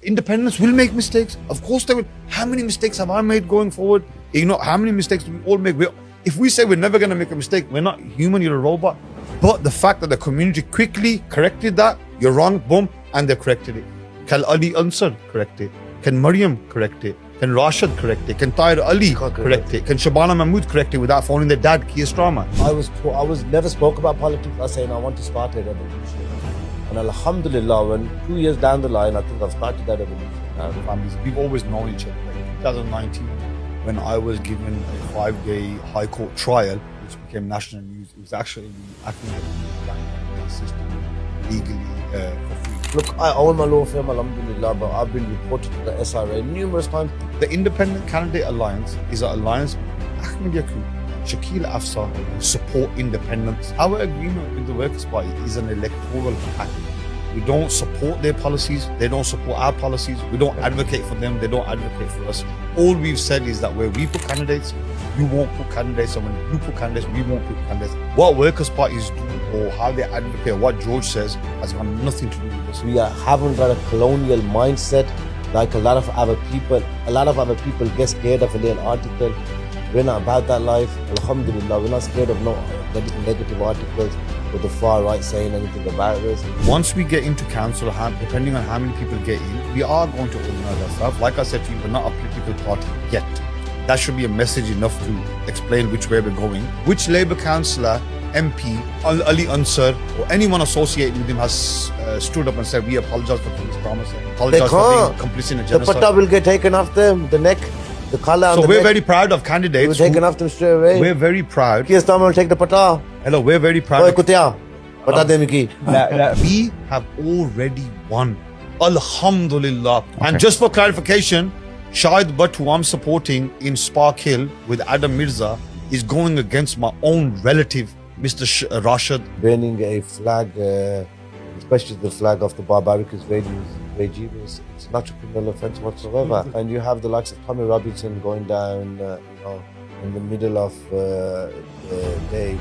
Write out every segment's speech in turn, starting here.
Independents will make mistakes. Of course they will. How many mistakes have I made going forward? You know, how many mistakes do we all make? If we say we're never going to make a mistake, we're not human, you're a robot. But the fact that the community quickly corrected that, you're wrong, boom, and they corrected it. Can Ali Ansar correct it? Can Maryam correct it? Can Rashid correct it? Can Tahir Ali correct it? Can Shabana Mahmood correct it without phoning their dad, Keir Starmer? I was never spoke about politics. I was saying I want to start a revolution. And alhamdulillah, when 2 years down the line, I think I've started that revolution. Families, we've always known each other. Like in 2019, when I was given a 5-day high court trial, which became national news, it was actually the system legally for free. Look, I own my law firm, alhamdulillah, but I've been reported to the SRA numerous times. The Independent Candidate Alliance is an alliance with Ahmed Yaqoob, Shakeel Afsar, support independence. Our agreement with the Workers' Party is an electoral package. We don't support their policies, they don't support our policies, we don't advocate for them, they don't advocate for us. All we've said is that where we put candidates, you won't put candidates, and when you put candidates, we won't put candidates. What Workers' Parties do or how they advocate or what George says has got nothing to do with us. We haven't got a colonial mindset like a lot of other people. A lot of other people get scared of a little article. We're not about that life. Alhamdulillah, we're not scared of no negative articles with the far right saying anything about us. Once we get into council, depending on how many people get in, we are going to organise ourselves. Like I said to you, we're not a political party yet. That should be a message enough to explain which way we're going. Which Labour councillor, MP, Ali Ansar, or anyone associated with him has stood up and said, we apologise for things promising, apologise for being complicit in a genocide. The patta will get taken off them, the neck. The collar so the we're neck. very proud of candidates. We're taking off them straight away. We're very proud. Keir Starmer will take the patta. Hello, we're very proud. Oi, kutia. Patta de miki. We have already won. Alhamdulillah. Okay. And just for clarification, Shahid Butt, who I'm supporting in Spark Hill with Adam Mirza, is going against my own relative, Mr. Rashid. Burning a flag, especially the flag of the barbaric regime, it's not a criminal offence whatsoever. And you have the likes of Tommy Robinson going down, in the middle of the day,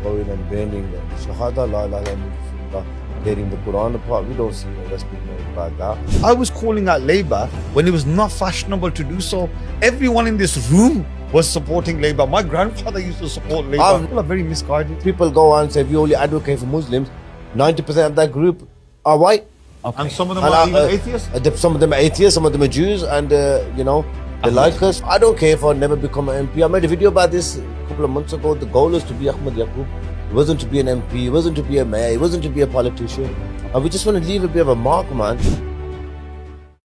going and burning Shahada, la ilaha illallah, getting the Quran apart. We don't see no respect about that. I was calling out Labour when it was not fashionable to do so. Everyone in this room was supporting Labour. My grandfather used to support Labour. People are very misguided. People go on and say, we only advocate for Muslims. 90% of that group are white. Okay. And some of them are even atheists? Some of them are atheists, some of them are Jews, and they like us. I don't care if I never become an MP. I made a video about this a couple of months ago. The goal is to be Ahmed Yaqoob. It wasn't to be an MP, it wasn't to be a mayor, it wasn't to be a politician. And we just want to leave a bit of a mark, man.